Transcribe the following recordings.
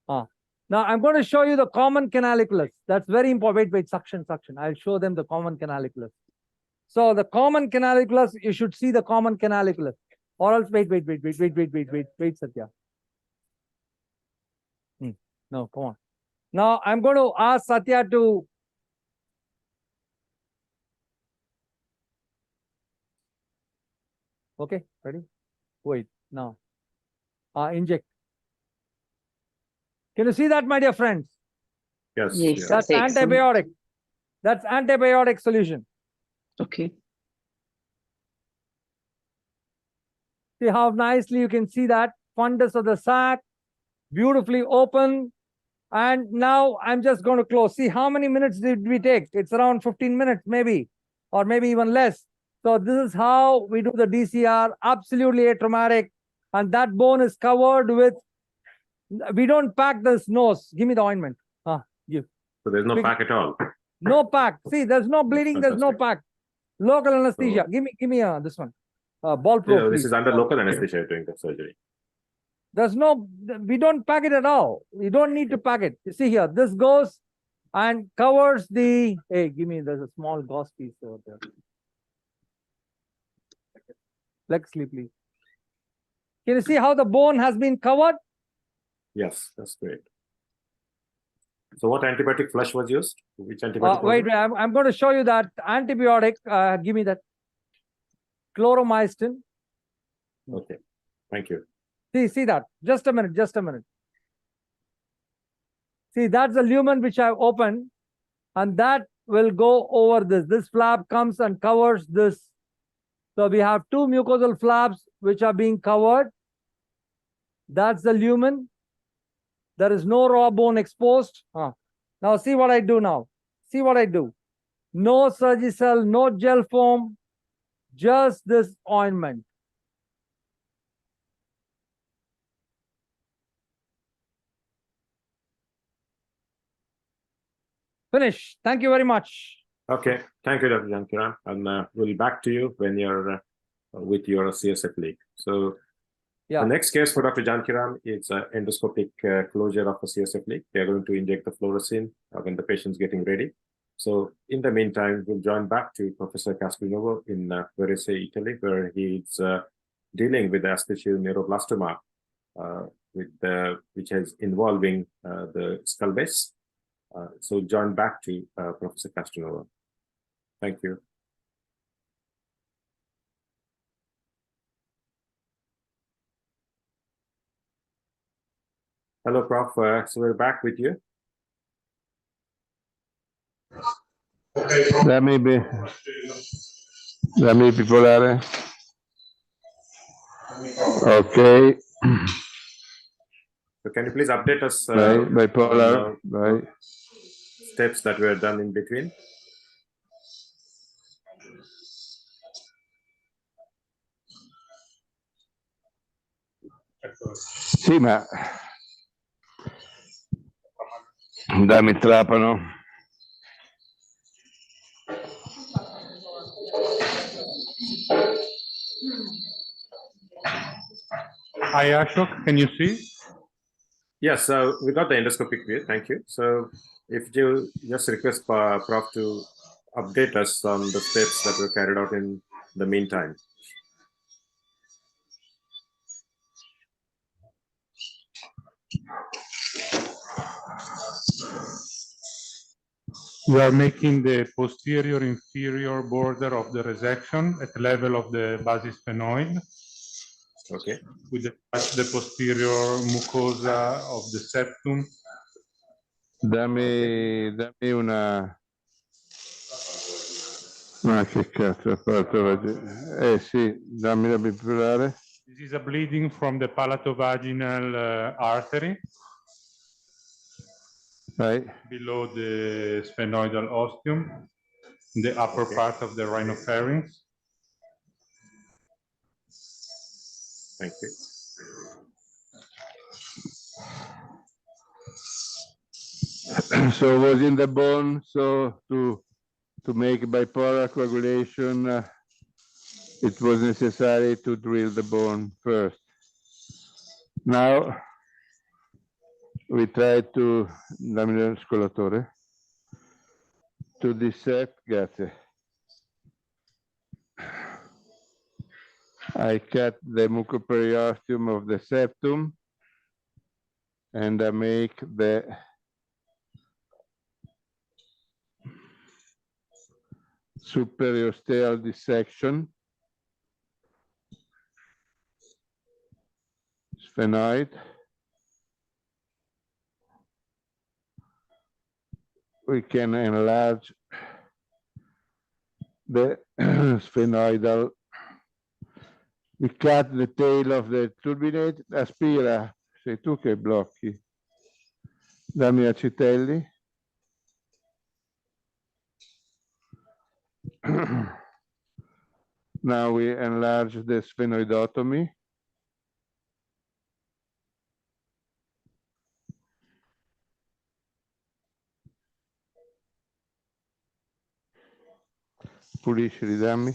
Now I'm going to show you the common canaliculus. That's very important. Wait, suction. I'll show them the common canaliculus. So the common canaliculus, you should see the common canaliculus. Or else, wait, Satya. No, come on. Now I'm going to ask Satya to. Okay, ready? Wait, now. Inject. Can you see that, my dear friends? Yes. Yes. That's antibiotic. That's antibiotic solution. Okay. See how nicely you can see that fundus of the sac, beautifully open. And now I'm just going to close. See how many minutes did we take? It's around 15 minutes, maybe, or maybe even less. So this is how we do the DCR, absolutely atraumatic. And that bone is covered with, we don't pack this nose. Give me the ointment. Give. So there's no pack at all. No pack. See, there's no bleeding, there's no pack. Local anesthesia. So, give me this one. Ball pro. yeah, this is under local anesthesia during the surgery. There's no, we don't pack it at all. You don't need to pack it. You see here, this goes and covers the, hey, give me, there's a small gauze piece over there. Flexly, please. Can you see how the bone has been covered? Yes, that's great. So what antibiotic flush was used? Which antibiotic? Wait, I'm going to show you that antibiotic. Give me that. Chloromycin. Okay, thank you. See that. Just a minute. See, that's the lumen which I've opened, and that will go over this. This flap comes and covers this. So we have two mucosal flaps which are being covered. That's the lumen. There is no raw bone exposed. Now see what I do now. See what I do. No Surgicel, no gel foam, just this ointment. Finish. Thank you very much. Okay, thank you, Dr. Jankiram. And we'll be back to you when you're with your CSF leak. So the next case for Dr. Jankiram is endoscopic closure of a CSF leak. They're going to inject the fluorescein when the patient's getting ready. So in the meantime, we'll join back to Professor Castelnuovo in Varese, Italy, where he's dealing with ascitic neuroblastoma, which is involving the skull base. So join back to Professor Castelnuovo. Thank you. Hello, Prof. So we're back with you. Dammi bipolare. Okay. So can you please update us bipolar, on steps that were done in between? Sì, ma dammi trapano. Hi, Ashok, can you see? Yes, so we got the endoscopic view. Thank you. So if you just request Prof to update us on the steps that were carried out in the meantime. We are making the posterior inferior border of the resection at the level of the basis sphenoid. Okay. With the posterior mucosa of the septum. Dammi una... Ma che cazzo ha fatto? Sì, dammi la bipolare. This is a bleeding from the palatovaginal artery. Right. Below the sphenoidal ostium, the upper part of the rhinopharynx. Thank you. So it was in the bone, so to make bipolar coagulation, it was necessary to drill the bone first. Now, we try to, dammi lo scolatore, to dissect, grazie. I cut the mucoperiosteum of the septum and I make the superiosteal dissection, sphenoid. We can enlarge the sphenoidal. We cut the tail of the turbinate. Aspira, sei tu che blocchi. Dammi acitelli. Now we enlarge the sphenoidotomy. Pulisci, ridammi.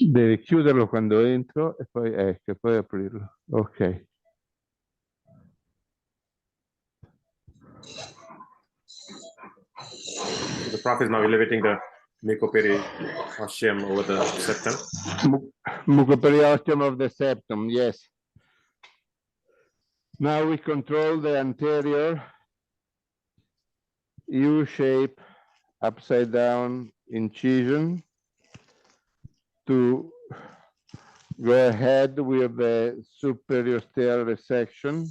Devi chiuderlo quando entro e poi ecco, e poi aprirlo. Ok. The Prof is now elevating the mucoperiosteum over the septum. Mucoperiosteum of the septum, yes. Now we control the anterior U-shape upside down incision to go ahead with the superiosteal resection.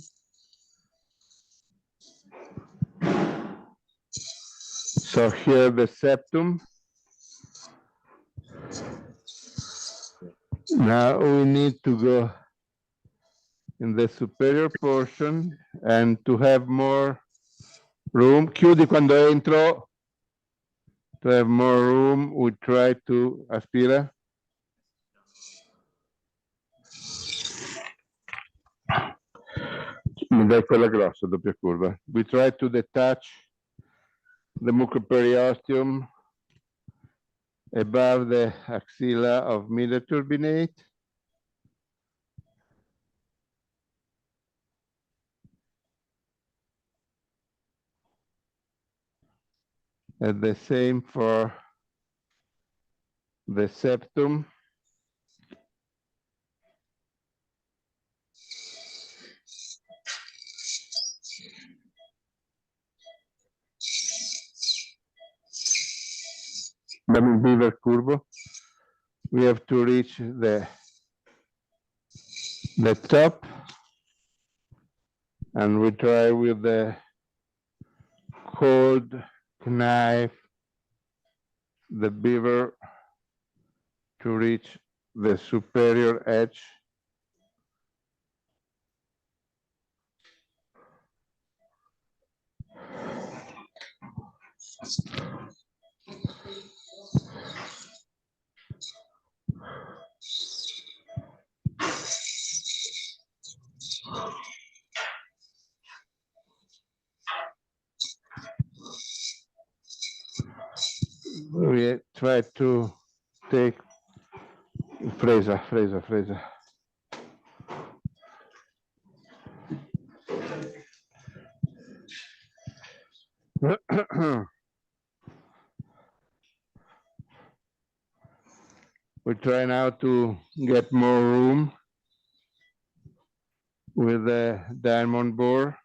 So here the septum. Now we need to go in the superior portion and to have more room. Chiudi quando entro. To have more room, we try to aspira. Dai quella grossa, doppia curva. We try to detach the mucoperiosteum above the axilla of middle turbinate. And the same for the septum. Beaver curvo. We have to reach the top, and we try with the cold knife the beaver to reach the superior edge. We try to take Fresa. We try now to get more room with the diamond bore.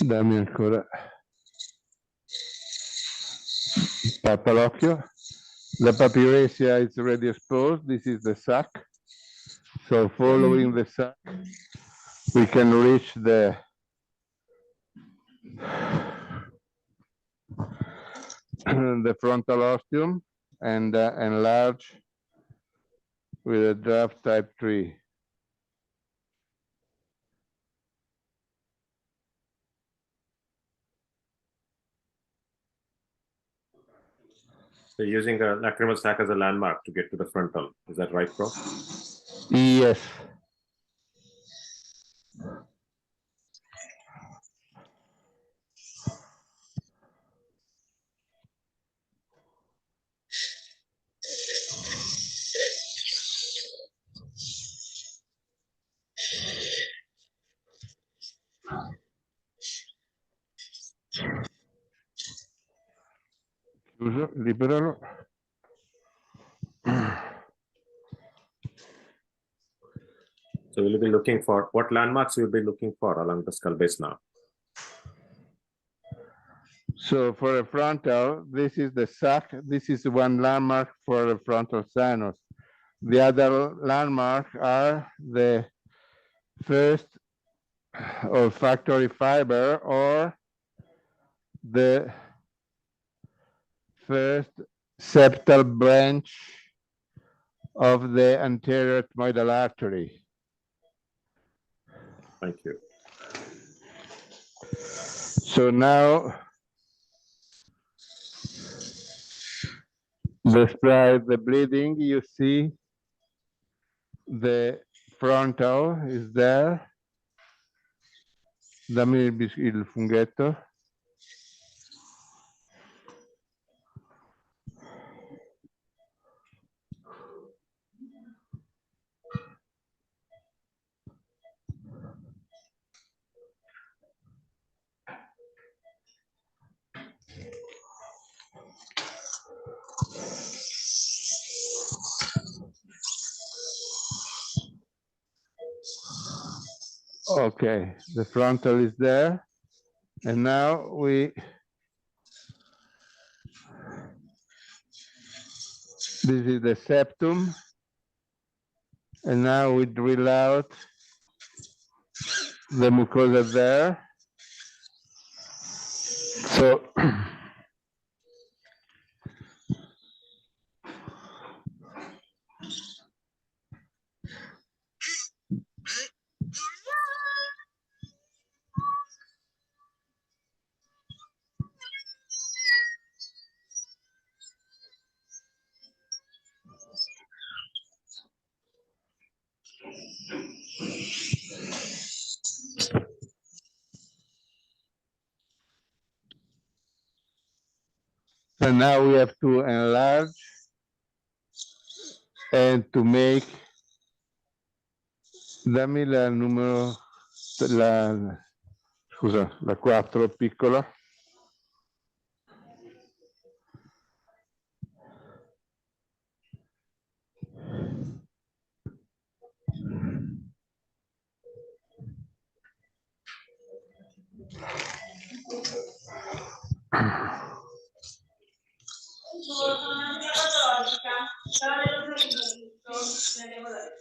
Dammi ancora tappa l'occhio. The Papyraceae is already exposed. This is the sac. So following the sac, we can reach the frontal ostium and enlarge with a draft type tree. So using a lacrimal sac as a landmark to get to the frontal. Is that right, Prof? Yes. Chiuso, liberalo. So we'll be looking for, what landmarks we'll be looking for along the skull base now? So for a frontal, this is the sac. This is one landmark for the frontal sinus. The other landmark are the first olfactory fiber or the first septal branch of the anterior ethmoidal artery. Thank you. So now despite the bleeding, you see the frontal is there. Dammi il funghetto. Okay, the frontal is there. And now this is the septum. And now we drill out the mucosa there. So now we have to enlarge and to make, dammi la numero, scusa, la 4 piccola.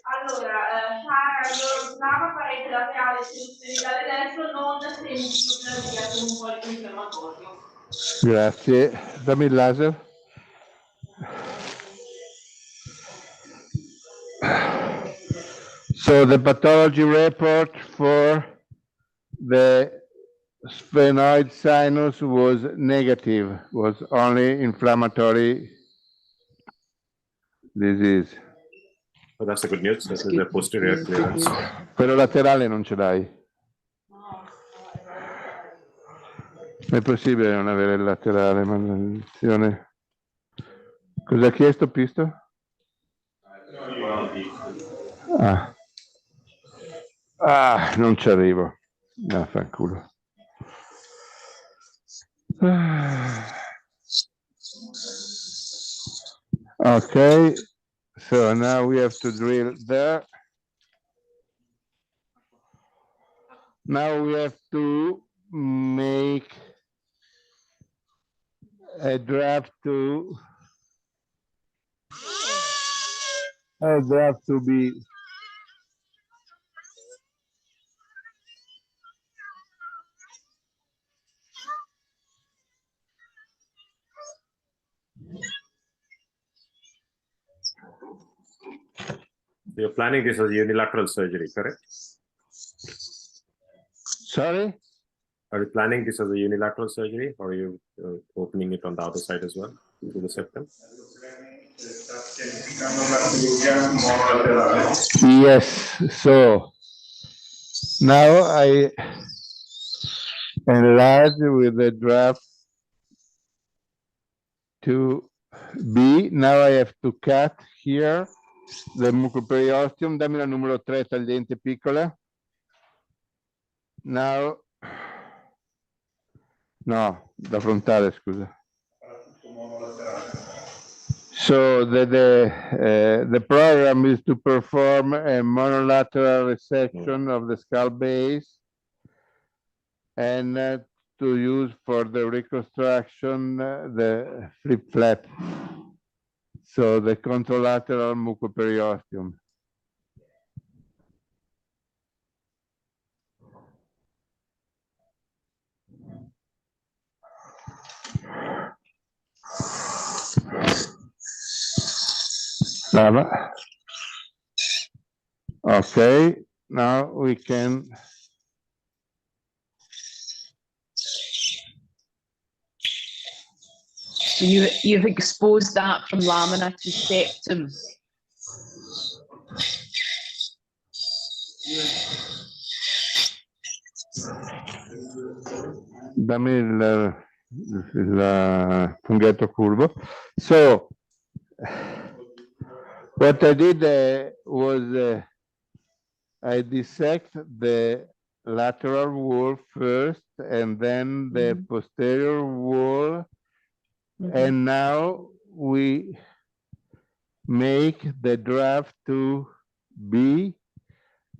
Allora, Sara, io suonava parete laterale, dalle destro, non semplice, con un po' di infiammatorio. Grazie. Dammi il laser. So the pathology report for the sphenoid sinus was negative, was only inflammatory disease. So that's the good news. This is the posterior clearance. Quello laterale non ce l'hai. È possibile non avere il laterale, maledizione. Cosa ha chiesto Pisto? Non ci arrivo. Fanculo. Okay, so now we have to drill there. Now we have to make a draft to be You're planning this as unilateral surgery, correct? Sorry? Are you planning this as a unilateral surgery, or are you opening it on the other side as well, into the septum? Yes, so now I enlarge with the draft to B. Now I have to cut here the mucoperiosteum. Dammi la numero 3 tagliente piccola. Now, no, da frontale, scusa. So the program is to perform a monolateral resection of the skull base and to use for the reconstruction the flip flap. So the contralateral mucoperiosteum. Okay, now we can. So you've exposed that from lamina to septum. Dammi il funghetto curvo. So what I did was I dissect the lateral wall first and then the posterior wall. And now we make the draft to B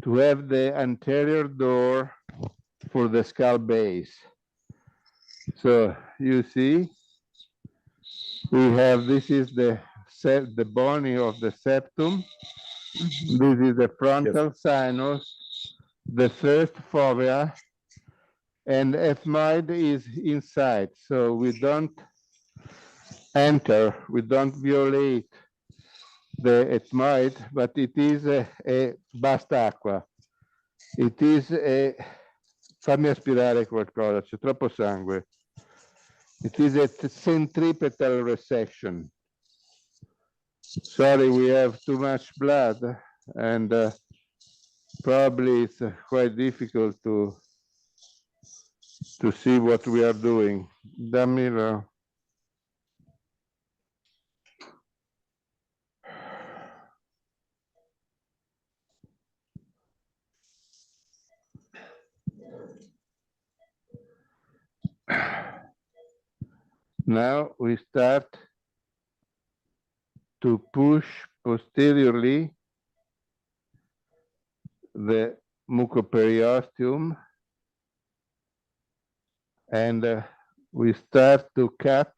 to have the anterior door for the skull base. So you see, we have, this is the bony of the septum. This is the frontal sinus, the first fovea, and ethmoid is inside. So we don't enter, we don't violate the ethmoid, but it is a basta acqua. It is a, fammi aspirare qualcosa, c'è troppo sangue. It is a centripetal resection. Sorry, we have too much blood, and probably it's quite difficult to see what we are doing. Dammi. Now we start to push posteriorly the mucoperiosteum, and we start to cut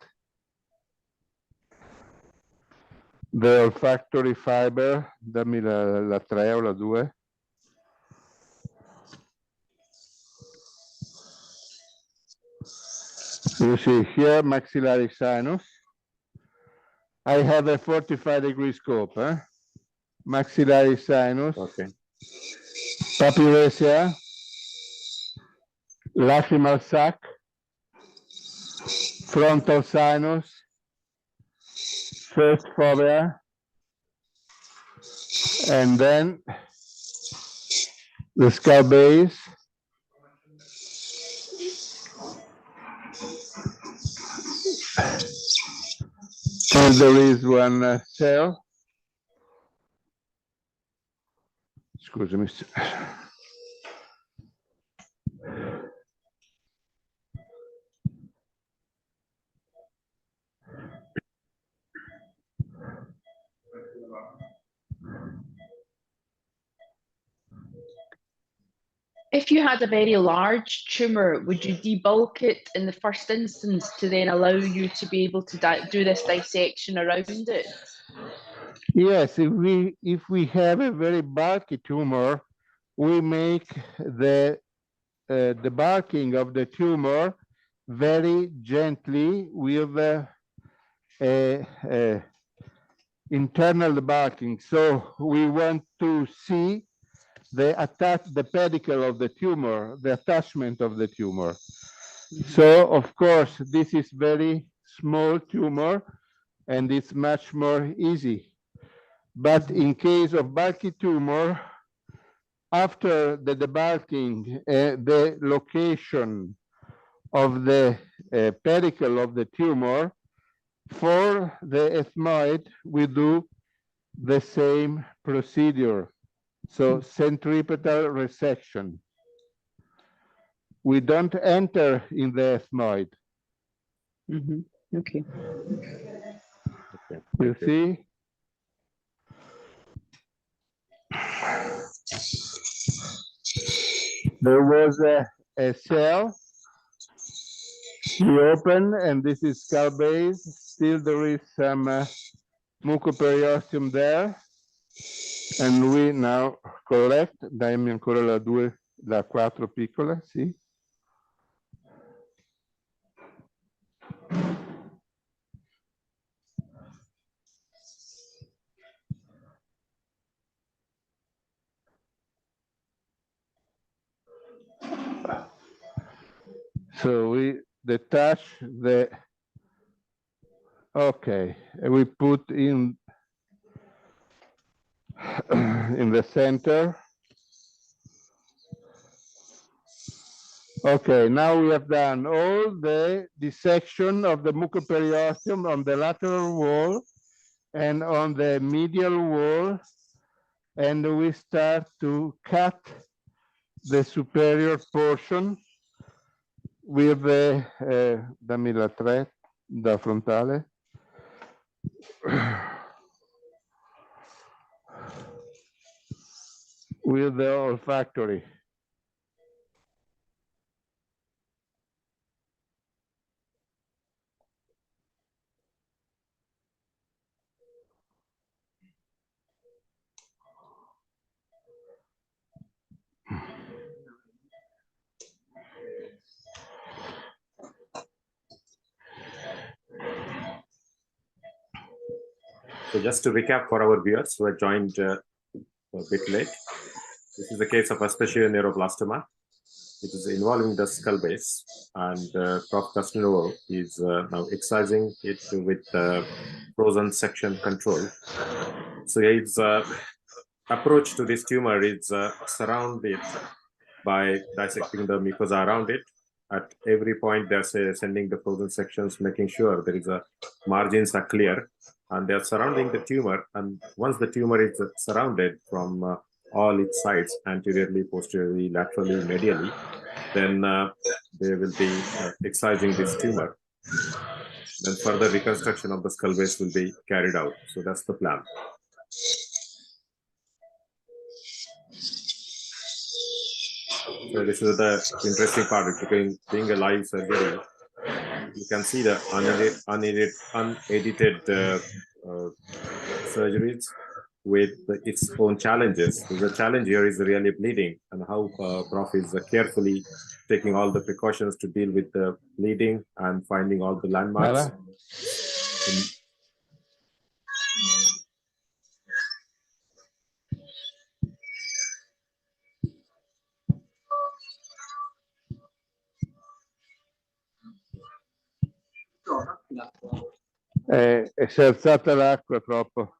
the olfactory fiber. Dammi la 3 o la 2. You see here, maxillary sinus. I have a 45-degree scope, maxillary sinus. Okay. Papiresia, lacrimal sac, frontal sinus, first fovea, and then the skull base, and there is one cell. Scusami. If you had a very large tumor, would you debulk it in the first instance to then allow you to be able to do this dissection around it? Yes, if we have a very bulky tumor, we make the bulking of the tumor very gently with internal debulking. So we want to see the pedicle of the tumor, the attachment of the tumor. So of course, this is very small tumor and it's much more easy. But in case of bulky tumor, after the debulking, the location of the pedicle of the tumor, for the ethmoid, we do the same procedure. So centripetal resection. We don't enter in the ethmoid. Okay. You see? There was a cell. We open, and this is skull base. Still, there is some mucoperiosteum there. And we now collect. Dammi ancora la 4 piccola, sì. So we detach the, okay, we put in the center. Okay, now we have done all the dissection of the mucoperiosteum on the lateral wall and on the medial wall, and we start to cut the superior portion with the, dammi la 3 da frontale. With the olfactory. So just to recap for our viewers who have joined a bit late, this is the case of Aspergillus neuroblastoma. It is involving the skull base, and Prof. Castronovo is now excising it with frozen section control. So his approach to this tumor is surround it by dissecting the mucosa around it. At every point, they're sending the frozen sections, making sure there is margins are clear, and they're surrounding the tumor. And once the tumor is surrounded from all its sides, anteriorly, posteriorly, laterally, medially, then they will be excising this tumor. Then further reconstruction of the skull base will be carried out. So that's the plan. So this is the interesting part, being a live surgery. You can see the unedited surgeries with its own challenges. The challenge here is really bleeding, and how Prof is carefully taking all the precautions to deal with the bleeding and finding all the landmarks. Si è alzata l'acqua troppo.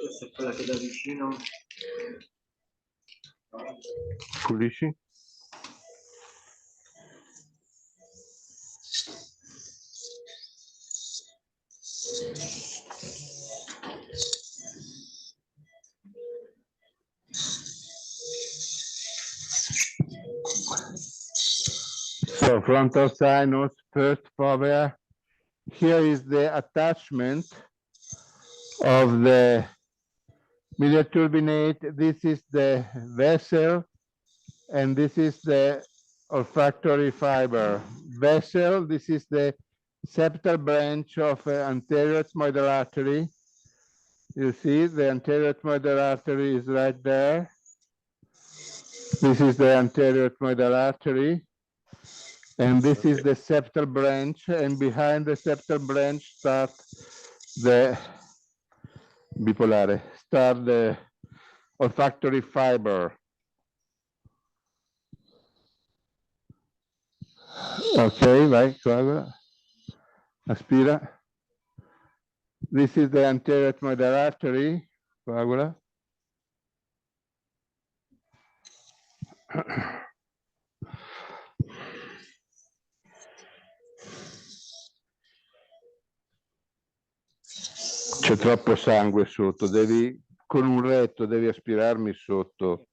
Questa è quella che da vicino. Pulisci? So frontal sinus, first fovea. Here is the attachment of the medial turbinate. This is the vessel, and this is the olfactory fiber. Vessel, this is the septal branch of anterior ethmoidal artery. You see the anterior ethmoidal artery is right there. This is the anterior ethmoidal artery. And this is the septal branch, and behind the septal branch start the bipolare, start the olfactory fiber. Ok, vai, coagula. Aspira. This is the anterior ethmoidal artery, coagula. C'è troppo sangue sotto, devi, con un retto devi aspirarmi sotto.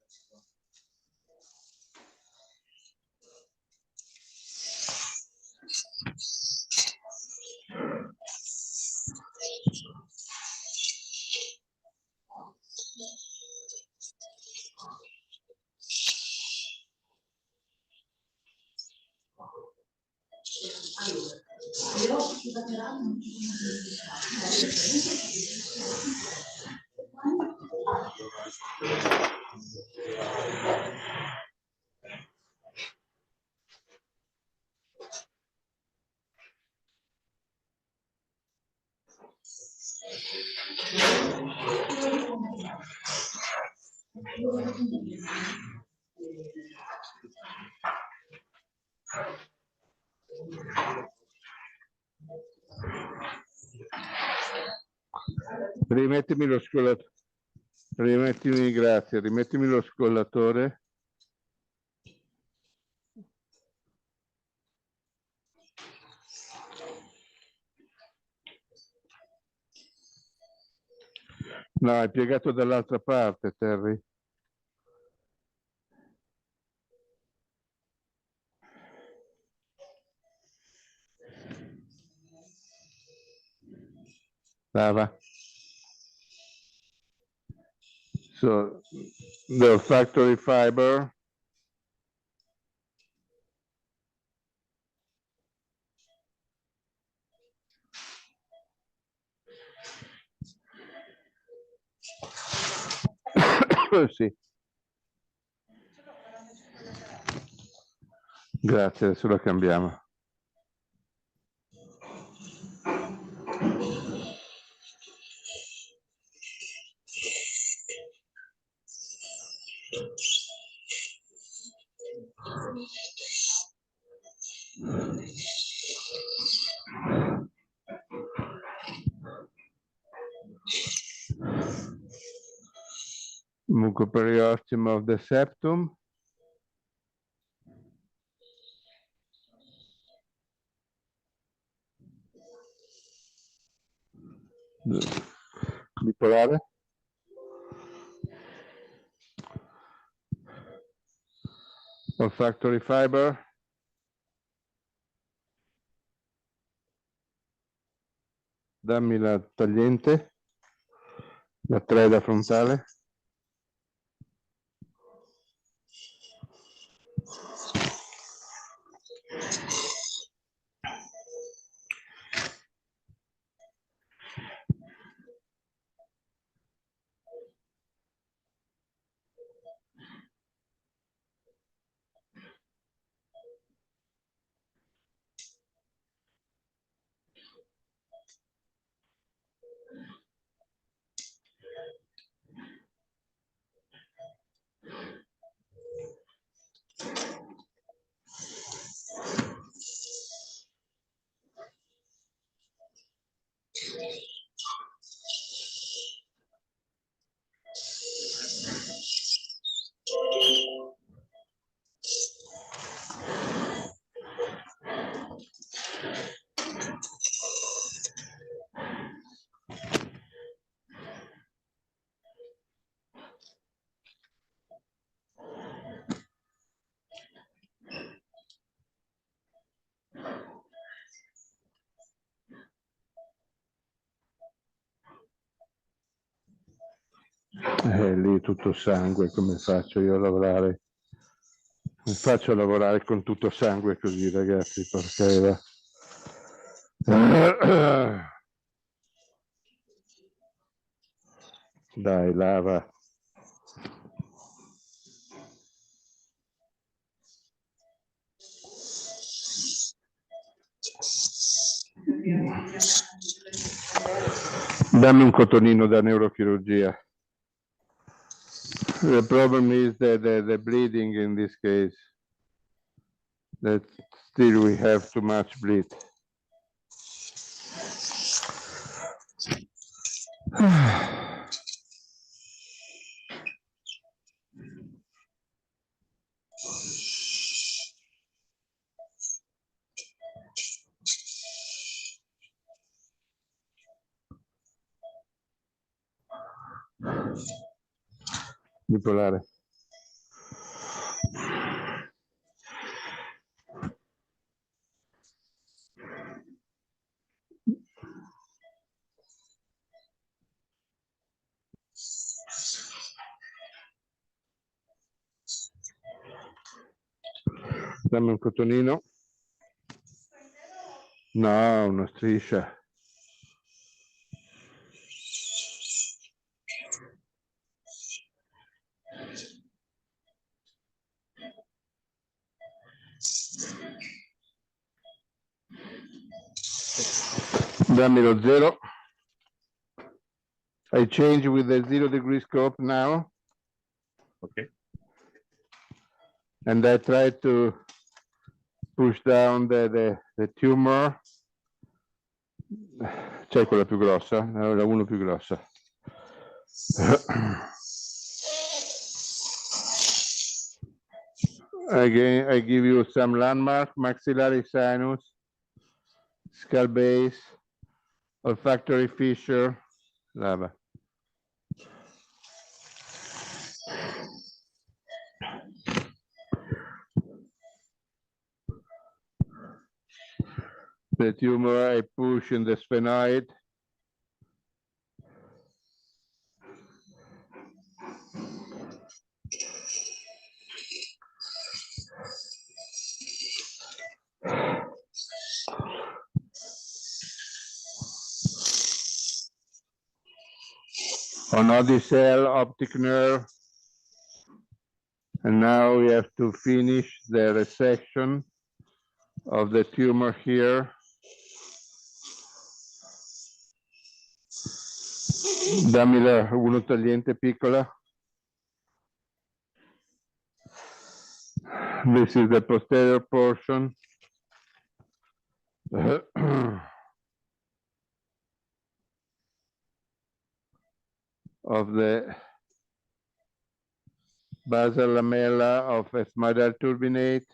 Rimettimi lo scollatore. Rimettimi, grazie, rimettimi lo scollatore. No, è piegato dall'altra parte, Terry. Brava. So, the olfactory fiber. Sì. Grazie, adesso la cambiamo. Mucoperiostem of the septum. Bipolare. Olfactory fiber. Dammi la tagliente. La treda frontale. Lì tutto sangue, come faccio io a lavorare? Come faccio a lavorare con tutto sangue così, ragazzi? Porca. Dai, lava. Dammi un cotonino da neurochirurgia. The problem is the bleeding in this case. That still we have too much bleed. Bipolare. Dammi un cotonino. No, una striscia. Dammi lo 0. I change with the 0 degree scope now. Okay. And I try to push down the tumor. C'è quella più grossa? La 1 più grossa. Again, I give you some landmark: maxillary sinus, skull base, olfactory fissure, lava. The tumor I push in the sphenoid. On Odyssey optic nerve. And now we have to finish the resection of the tumor here. Dammi la uno tagliente piccola. This is the posterior portion. Of the basal lamella of ethmoidal turbinate.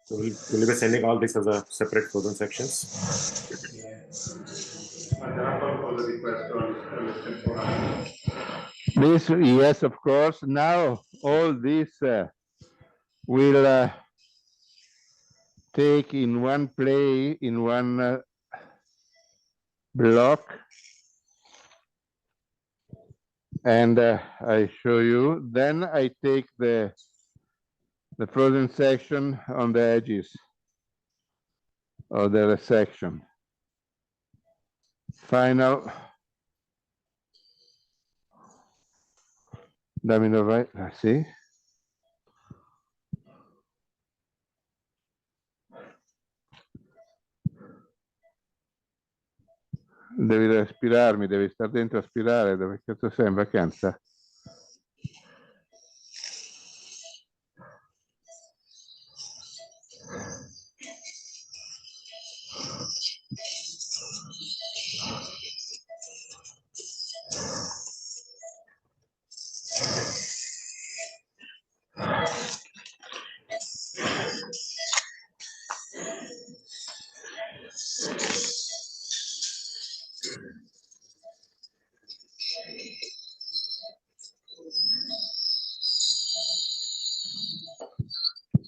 So will you be sending all this as a separate frozen sections? This, yes, of course. Now all this will take in one play, in one block, and I show you. Then I take the frozen section on the edges of the resection. Final dammi vai, sì. Devi respirarmi, devi stare dentro a aspirare, dove cazzo sei in vacanza?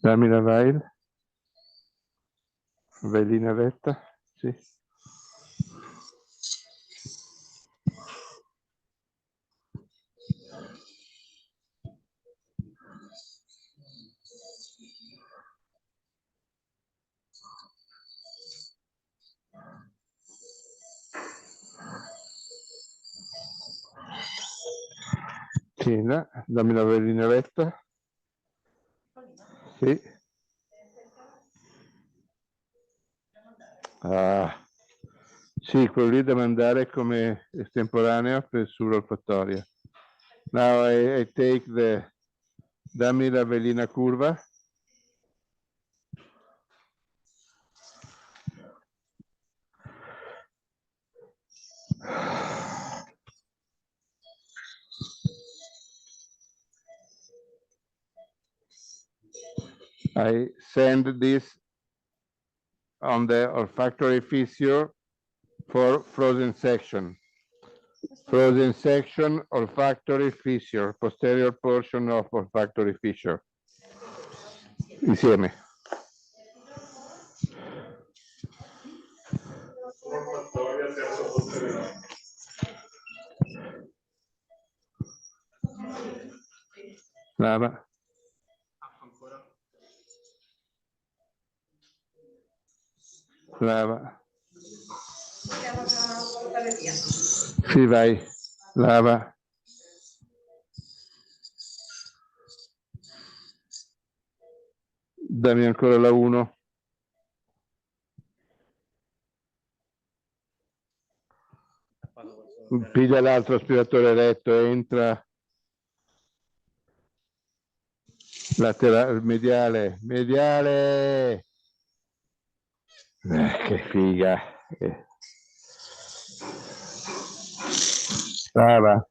Dammi la vial. Velina vetta, sì. Sì, no? Dammi la velina vetta. Sì. Ah. Sì, quello lì deve andare come estemporanea per sull'olfattoria. Now I take the, dammi la velina curva. I send this on the olfactory fissure for frozen section. Frozen section, olfactory fissure, posterior portion of olfactory fissure. Insieme. Lava. Lava. Sì, vai. Lava. Dammi ancora la 1. Piglia l'altro aspiratore retto, entra. Laterale, mediale, mediale. Che figa. Brava.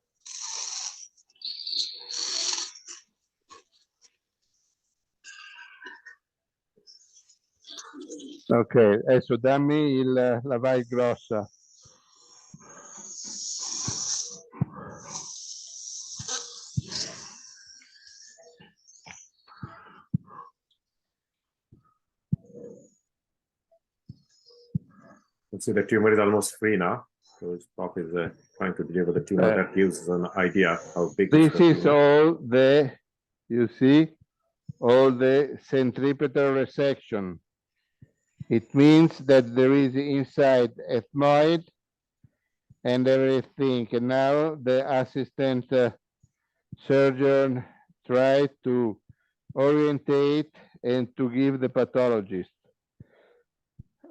Ok, adesso dammi la vai grossa. See, the tumor is almost free now. So his prop is trying to deliver the tumor. That gives an idea how big This is tumor. all the, you see, all the centripetal resection. It means that there is inside ethmoid and everything. And now the assistant surgeon tries to orientate and to give the pathologist.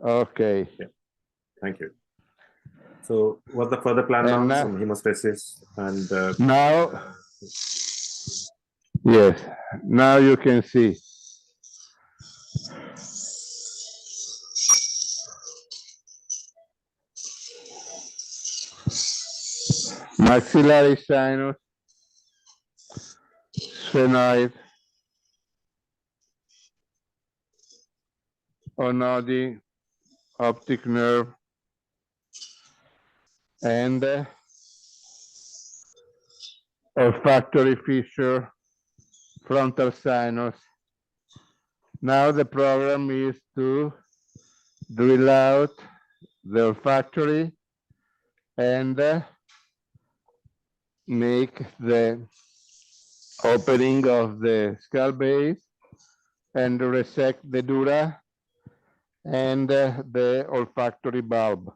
Okay. Yeah. Thank you. So what's the further plan And now? now- Some hemostasis and Now, yes, now you can see. Maxillary sinus, sphenoid, onodi, optic nerve, and olfactory fissure, frontal sinus, Now the program is to drill out the olfactory and make the opening of the skull base and resect the dura and the olfactory bulb.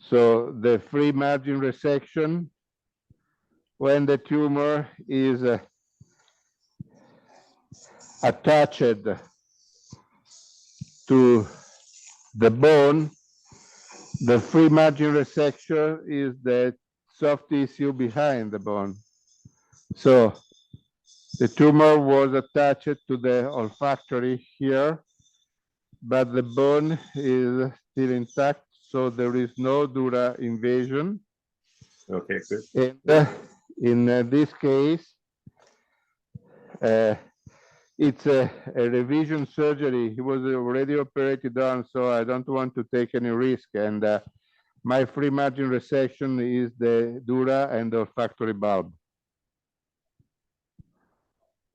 So the free margin resection, when the tumor is attached to the bone, the free margin resection is the soft tissue behind the bone. So the tumor was attached to the olfactory here, but the bone is still intact, so there is no dura invasion. Okay, good. And in this case, it's a revision surgery. He was already operated on, so I don't want to take any risk. And my free margin resection is the dura and the olfactory bulb.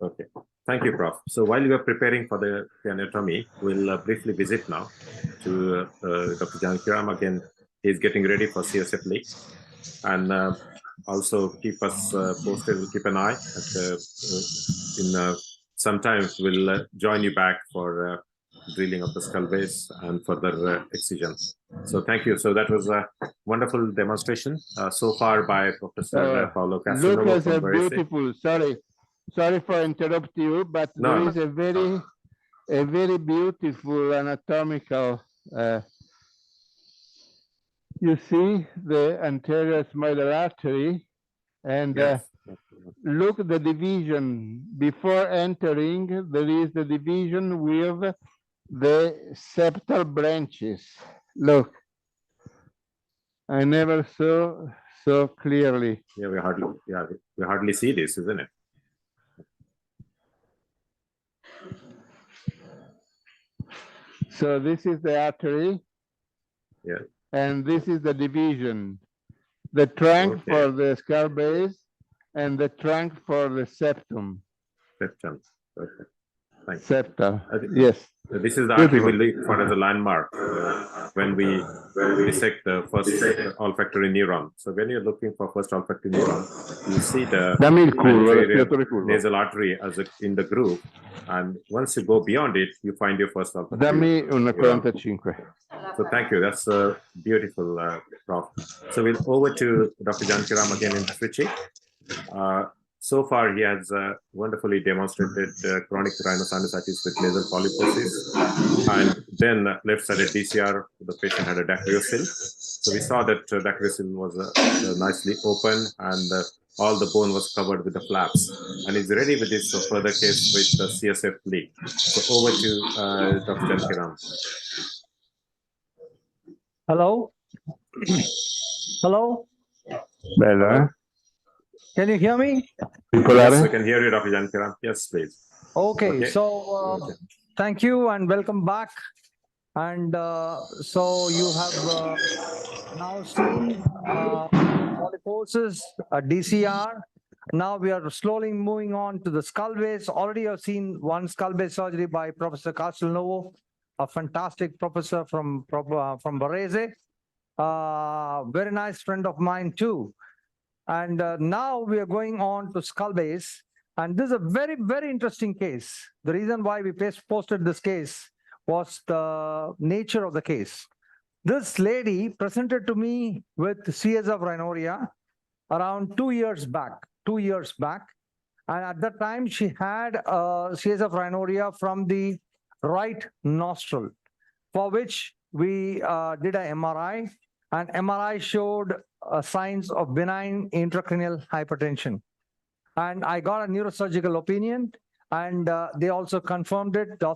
Okay, thank you, Prof. So while you are preparing for the anatomy, we'll briefly visit now to Dr. Jankiram. Again, he's getting ready for CSF leak, and also keep us posted. We'll keep an eye at sometimes we'll join you back for drilling of the skull base and further excision. So thank you. So that was a wonderful demonstration so far by Professor Paolo Casanova. Look at a beautiful. Sorry for interrupting you, but there is a very beautiful anatomical. You see the anterior smaller artery, and yes. Look at the division. Before entering, there is the division with the septal branches. Look, I never saw so clearly. Yeah, we hardly see this, isn't it? So this is the artery. Yeah. And this is the division. The trunk for the skull base and the trunk for the septum. Septum. Okay. Thanks. Septum. Yes. This is the artery we look for as a landmark when we dissect the first olfactory neuron. So when you're looking for first olfactory neuron, you see the nasal artery as in the groove, and once you go beyond it, you find your first olfactory neuron. So thank you. That's beautiful, Prof. So we'll over to Dr. Jankiram again in switching. So far, he has wonderfully demonstrated chronic rhinosinusitis with nasal polyposis, and then left-sided DCR, the patient had a dacryocyst. So we saw that dacryocyst was nicely open, and all the bone was covered with the flaps. And he's ready with this further case with the CSF leak. So over to Dr. Jankiram. Hello? Hello? Bella. Can you hear me? Yes, I can hear you, Dr. Jankiram. Yes, please. Okay. So thank you and welcome back. And so you have now seen polyposis, DCR. Now we are slowly moving on to the skull base. Already I've seen one skull base surgery by Professor Castelnuovo, a fantastic professor from Varese. Very nice friend of mine too. And now we are going on to skull base. And this is a very, very interesting case. The reason why we posted this case was the nature of the case. This lady presented to me with CSF rhinorrhea around 2 years back. And at that time, she had CSF rhinorrhea from the right nostril, for which we did an MRI, and MRI showed signs of benign intracranial hypertension. And I got a neurosurgical opinion, and they also confirmed it. The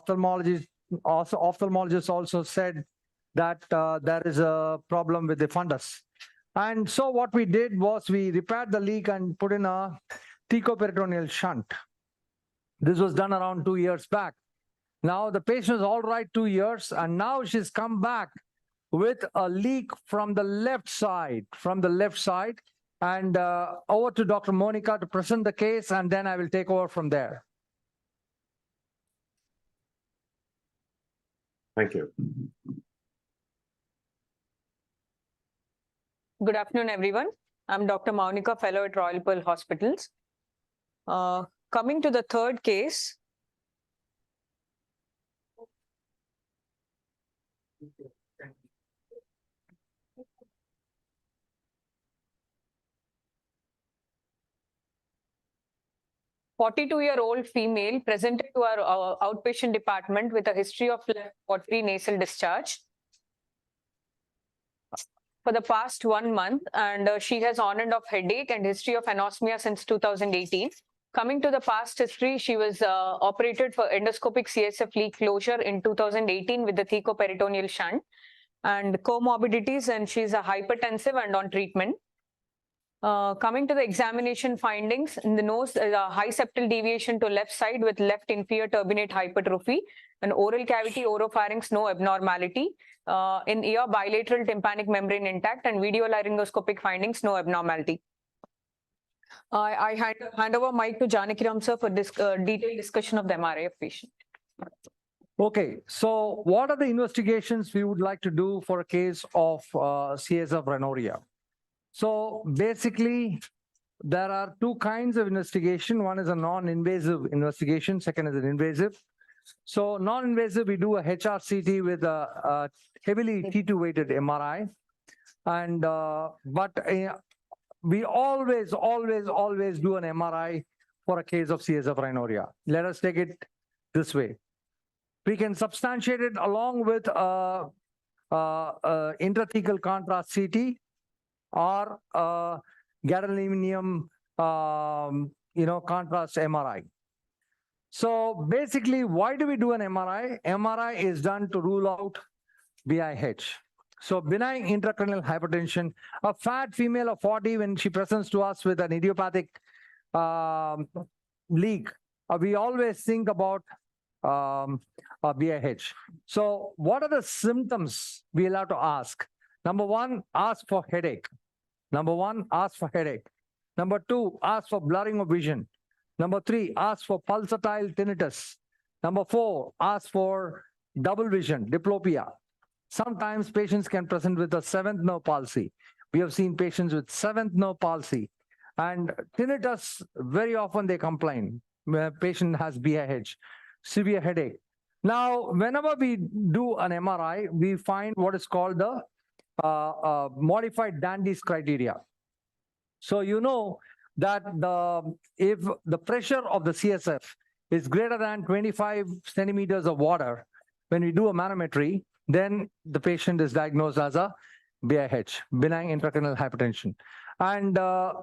ophthalmologist also said that there is a problem with the fundus. And so what we did was we repaired the leak and put in a thecoperitoneal shunt. This was done around 2 years back. Now the patient is all right 2 years, and now she's come back with a leak from the left side, and over to Dr. Monica to present the case, and then I will take over from there. Thank you. Good afternoon, everyone. I'm Dr. Maunika, fellow at Royal Pearl Hospitals. Coming to the third case. A 42-year-old female presented to our outpatient department with a history of left pottery nasal discharge for the past 1 month, and she has on and off headache and history of anosmia since 2018. Coming to the past history, she was operated for endoscopic CSF leak closure in 2018 with the thecoperitoneal shunt and comorbidities, and she's a hypertensive and on treatment. Coming to the examination findings, in the nose, there's a high septal deviation to left side with left inferior turbinate hypertrophy, and oral cavity, oropharynx, no abnormality. In ear, bilateral tympanic membrane intact, and videolaryngoscopic findings, no abnormality. I hand over mic to Janakiram sir for this detailed discussion of the MRI of patient. Okay, so what are the investigations we would like to do for a case of CSF rhinorrhea? So basically, there are two kinds of investigation. One is a non-invasive investigation. Second is an invasive. So non-invasive, we do a HRCT with a heavily T2 weighted MRI. And we always do an MRI for a case of CSF rhinorrhea. Let us take it this way. We can substantiate it along with intrathecal contrast CT or gadolinium, contrast MRI. So basically, why do we do an MRI? MRI is done to rule out BIH. So benign intracranial hypertension, a fat female of 40, when she presents to us with an idiopathic leak, we always think about BIH. So what are the symptoms we'll have to ask? Number one, ask for headache. Number two, ask for blurring of vision. Number three, ask for pulsatile tinnitus. Number four, ask for double vision, diplopia. Sometimes patients can present with a seventh nerve palsy. We have seen patients with seventh nerve palsy. And tinnitus, very often they complain when a patient has BIH, severe headache. Now, whenever we do an MRI, we find what is called the modified Dandy's criteria. So you know that if the pressure of the CSF is greater than 25 centimeters of water, when we do a manometry, then the patient is diagnosed as a BIH, benign intracranial hypertension. And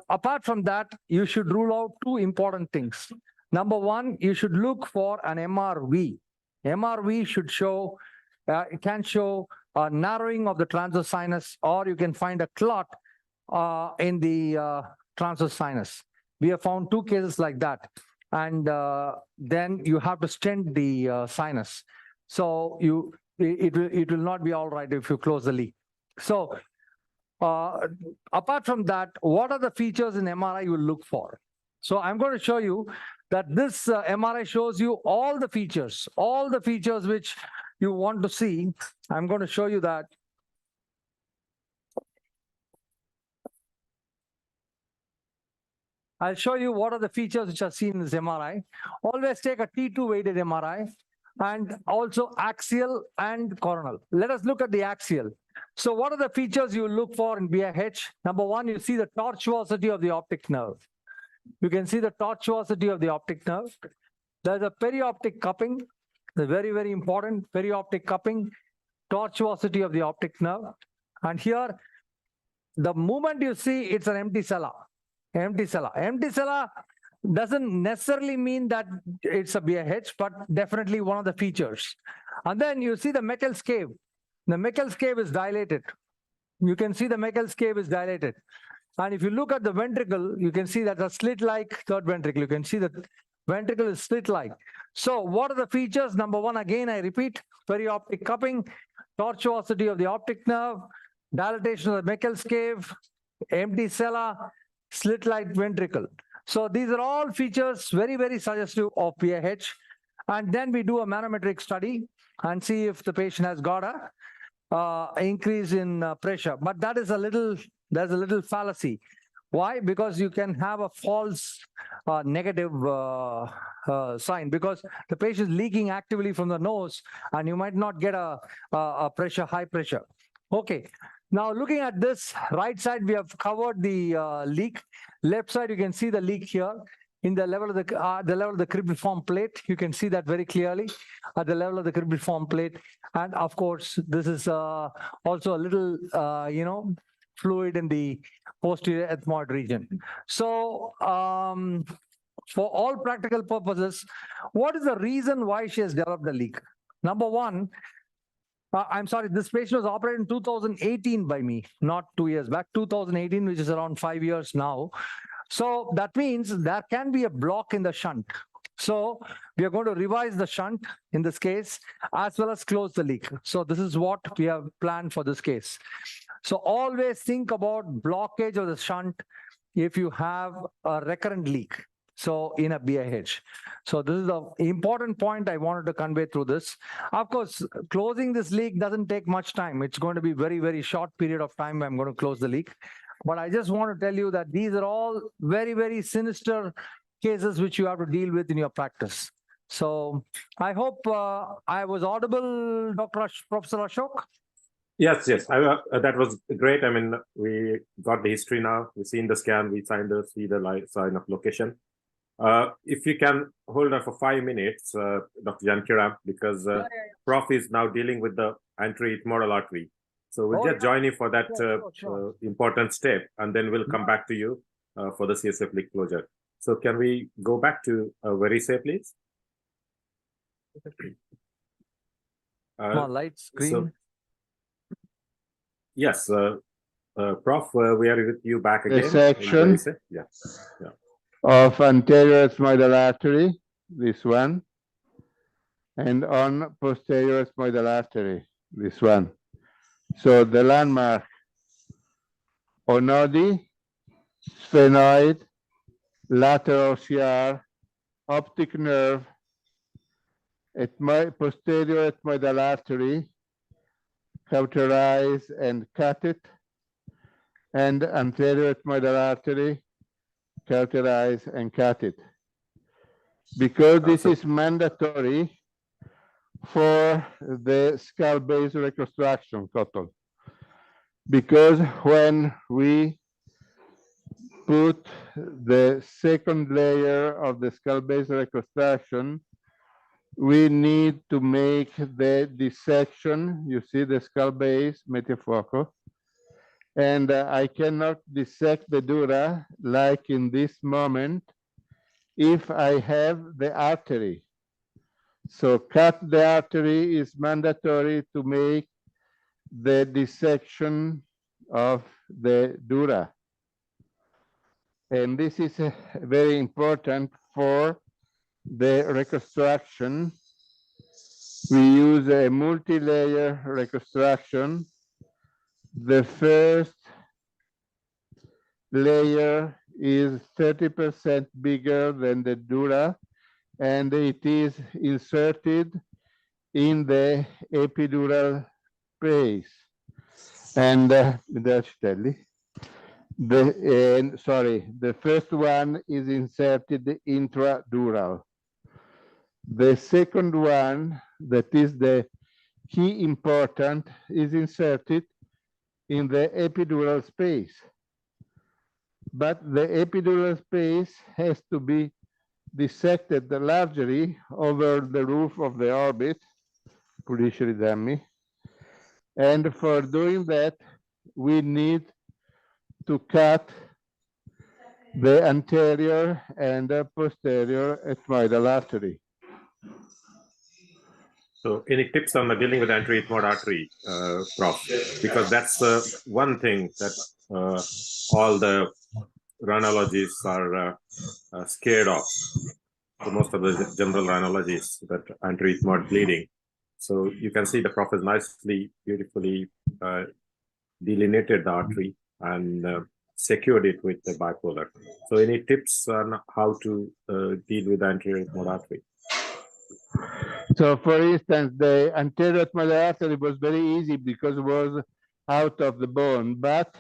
apart from that, you should rule out two important things. Number one, you should look for an MRV. MRV should show, it can show a narrowing of the transverse sinus, or you can find a clot in the transverse sinus. We have found two cases like that. And then you have to stent the sinus. So it will not be all right if you close the leak. So apart from that, what are the features in MRI you will look for? So I'm going to show you that this MRI shows you all the features which you want to see. I'm going to show you that. I'll show you what are the features which are seen in this MRI. Always take a T2 weighted MRI and also axial and coronal. Let us look at the axial. So what are the features you look for in BIH? Number one, you see the tortuosity of the optic nerve. You can see the tortuosity of the optic nerve. There's a perioptic cupping, very, very important, perioptic cupping, tortuosity of the optic nerve. And here, the moment you see it's an empty sella. Empty sella. Empty sella doesn't necessarily mean that it's a BIH, but definitely one of the features. And then you see the Meckel's cave. The Meckel's cave is dilated. You can see the Meckel's cave is dilated. And if you look at the ventricle, you can see that a slit-like third ventricle. You can see that ventricle is slit-like. So what are the features? Number one, again, I repeat, perioptic cupping, tortuosity of the optic nerve, dilatation of the Meckel's cave, empty sella, slit-like ventricle. So these are all features very, very suggestive of BIH. And then we do a manometric study. and see if the patient has got a increase in pressure. But that is there's a little fallacy. Why? Because you can have a false negative sign, because the patient is leaking actively from the nose and you might not get a high pressure. Okay. Now looking at this right side, we have covered the leak. Left side, you can see the leak here. In the level of the cribriform plate, you can see that very clearly at the level of the cribriform plate. And of course, this is also a little, fluid in the posterior ethmoid region. So for all practical purposes, what is the reason why she has developed the leak? Number one, I'm sorry, this patient was operated in 2018 by me, not 2 years back, 2018, which is around 5 years now. So that means there can be a block in the shunt. So we are going to revise the shunt in this case, as well as close the leak. So this is what we have planned for this case. So always think about blockage of the shunt if you have a recurrent leak. So in a BIH. So this is the important point I wanted to convey through this. Of course, closing this leak doesn't take much time. It's going to be very, very short period of time I'm going to close the leak. But I just want to tell you that these are all very, very sinister cases which you have to deal with in your practice. So I hope I was audible, Professor Ashok. Yes, that was great. I mean, we got the history now. We see in the scan, we see the sign of location. If you can hold on for 5 minutes, Dr. Jankiram, because Prof is now dealing with the anterior artery. So we'll just join you for that sure. Important step, and then we'll come back to you for the CSF leak closure. So can we go back to Verisay, please? Light screen. So, yes, Prof, we are with you back again. The section of anterior ethmoidal artery, this one, and on posterior ethmoidal artery, this one. So the landmark: onodi, sphenoid, lateral CR, optic nerve, posterior ethmoidal artery, cauterize and cut it, and anterior ethmoidal artery, cauterize and cut it. Because this is mandatory for the skull base reconstruction, Kotal. Because when we put the second layer of the skull base reconstruction, we need to make the dissection. You see the skull base, metafocal. And I cannot dissect the dura like in this moment if I have the artery. So cut the artery is mandatory to make the dissection of the dura. And this is very important for the reconstruction. We use a multi-layer reconstruction. The first layer is 30% bigger than the dura, and it is inserted in the epidural space. And the first one is inserted intradural. The second one, that is the key important, is inserted in the epidural space. But the epidural space has to be dissected largely over the roof of the orbit, and for doing that, we need to cut the anterior and the posterior ethmoidal artery. So any tips on the dealing with anterior ethmoid artery, Prof? Because that's one thing that all the rhinologists are scared of. So most of the general rhinologists, that anterior ethmoid bleeding. So you can see the Prof has nicely, beautifully delineated the artery and secured it with the bipolar. So any tips on how to deal with anterior ethmoid artery? So for instance, the anterior ethmoidal artery was very easy because it was out of the bone, but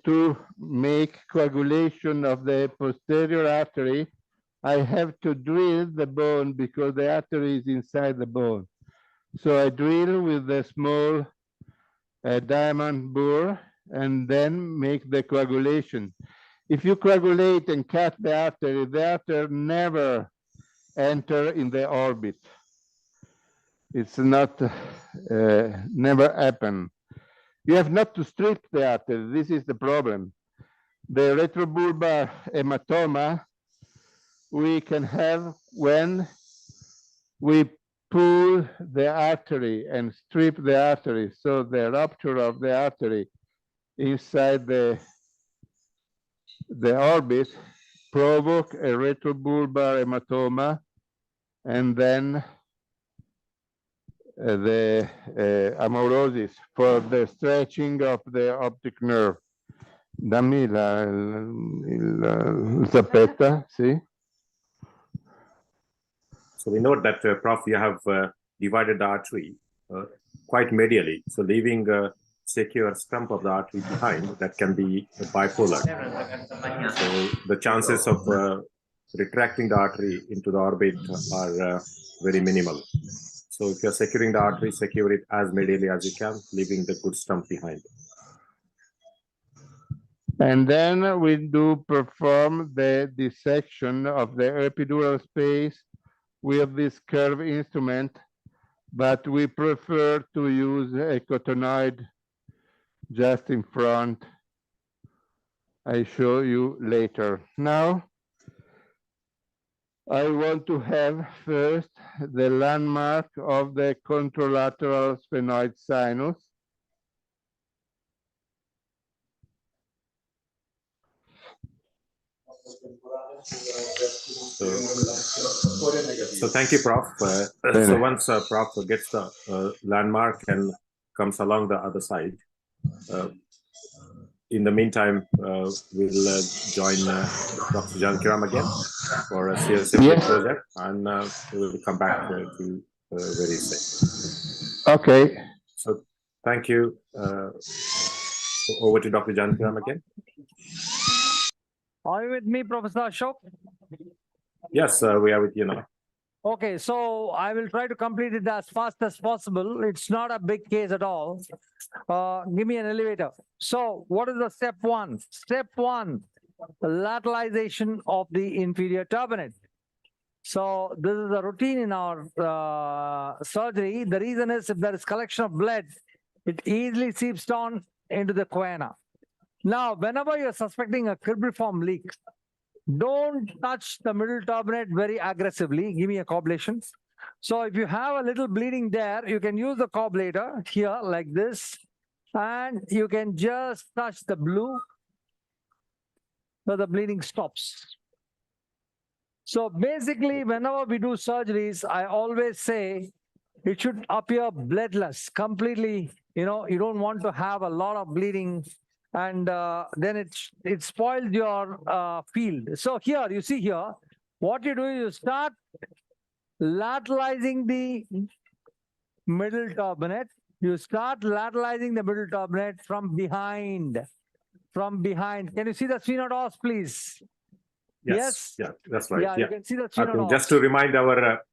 to make coagulation of the posterior artery, I have to drill the bone because the artery is inside the bone. So I drill with a small diamond bore and then make the coagulation. If you coagulate and cut the artery never enter in the orbit. It's not, never happen. You have not to strip the artery. This is the problem. The retrobulbar hematoma we can have when we pull the artery and strip the artery. So the rupture of the artery inside the orbit provoke a retrobulbar hematoma, and then the amaurosis for the stretching of the optic nerve. Dammi il zappetta, sì? So we note that, Prof, you have divided the artery quite medially, so leaving a secure stump of the artery behind that can be bipolar. So the chances of retracting the artery into the orbit are very minimal. So if you're securing the artery, secure it as medially as you can, leaving the good stump behind. And then we do perform the dissection of the epidural space with this curved instrument, but we prefer to use a cottonoid just in front. I show you later. Now, I want to have first the landmark of the contralateral sphenoid sinus. So thank you, Prof. So once Prof gets the landmark and comes along the other side, in the meantime, we'll join Dr. Jankiram again for a CSF project, and we'll come back to very soon. Okay. So thank you. Over to Dr. Jankiram again. Are you with me, Professor Ashok? Yes, we are with you now. Okay, so I will try to complete it as fast as possible. It's not a big case at all. Give me an elevator. So what is the step one? Step one, lateralization of the inferior turbinate. So this is a routine in our surgery. The reason is if there is collection of blood, it easily seeps down into the choana. Now, whenever you're suspecting a cribriform leak, don't touch the middle turbinate very aggressively. Give me a coblation. So if you have a little bleeding there, you can use the coblator here like this, and you can just touch the blue so the bleeding stops. So basically, whenever we do surgeries, I always say it should appear bloodless, completely, you don't want to have a lot of bleeding, and then it spoils your field. So here, you see here, what you do is you start lateralizing the middle turbinate. You start lateralizing the middle turbinate from behind. From behind. Can you see the sphenoid os, please? Yes? Yeah, that's right. Yeah, you can see the sphenoid os. Just to remind our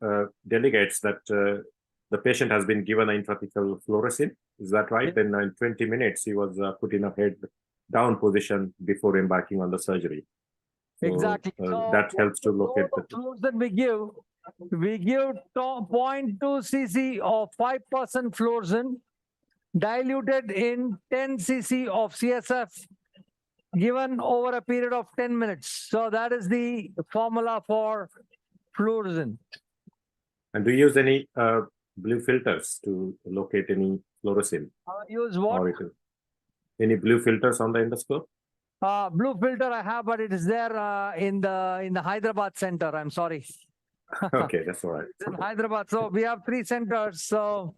delegates that the patient has been given an intrathecal fluorescein. Is that right? Then in 20 minutes, he was put in a head down position before embarking on the surgery. So, exactly. So that helps to locate the fluorescein we give 0.2 cc of 5% fluorescein diluted in 10 cc of CSF given over a period of 10 minutes. So that is the formula for fluorescein. And do you use any blue filters to locate any fluorescein? Use what? Any blue filters on the endoscope? Blue filter I have, but it is there in the Hyderabad center. I'm sorry. Okay, that's all right. It's in Hyderabad. So we have 3 centers. So